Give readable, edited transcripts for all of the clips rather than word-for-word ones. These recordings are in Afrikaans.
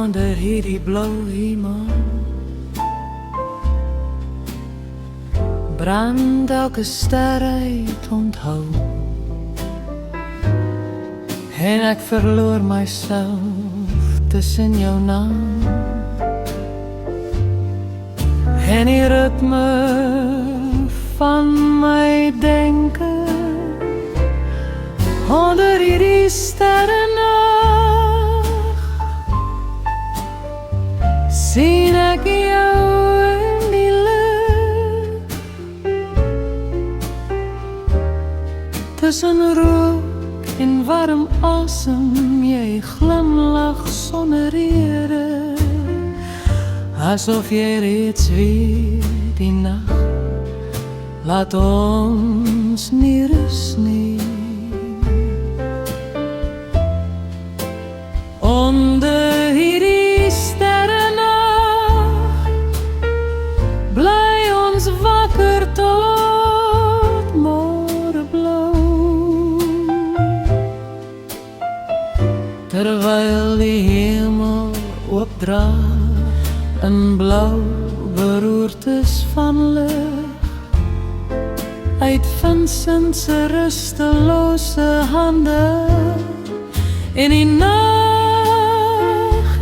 onder hierdie blou hemel brand elke ster uit onthou. En ek verloor myself tussen jou naam en die ritme van my denke onder hierdie sterrennacht sien ek jou in die lig tussen rook en warm asem. Jy glimlag sonder rede asof jy reeds weet die nag laat ons nie rus nie. Onder hierdie sterrennacht bly ons wakker tot môreblou, terwyl die hemel oopdraai in blou beroertes van lig uit Vincent se rustelose hande en die nag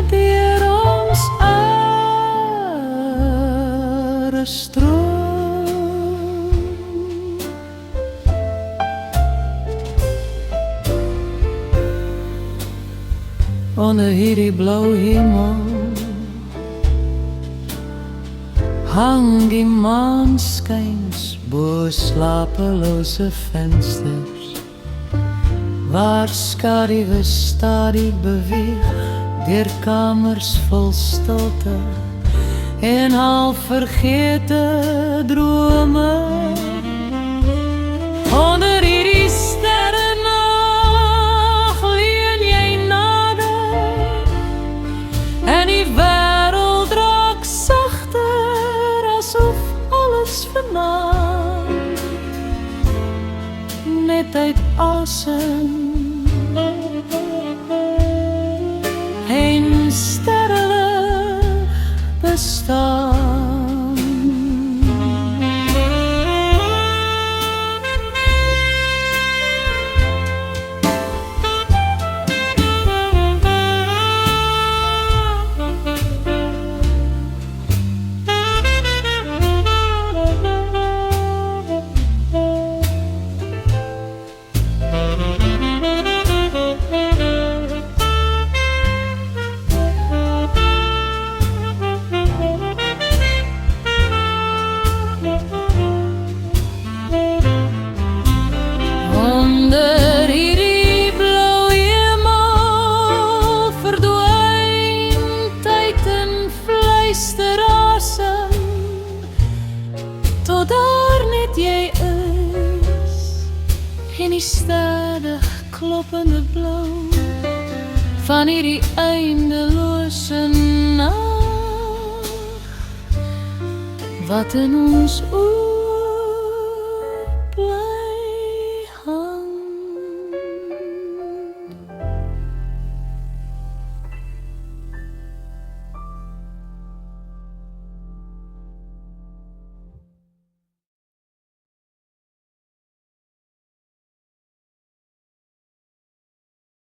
deur ons are stroom. Onder hierdie blou hemel hang die maan skyns bo slapelose vensters waar skaduwe stadig beweeg deur kamers vol stilte en half vergete drome. Onder hierdie sterrennacht leun jy nader en die wêreld raak sagter asof alles vanaand net uit asem en sterrelig bestaan. Onder hierdie blou hemel verdwyn tyd in fluisterasem tot daar net jy is en die stadig kloppende blou van hierdie eindelose nag wat in ons oë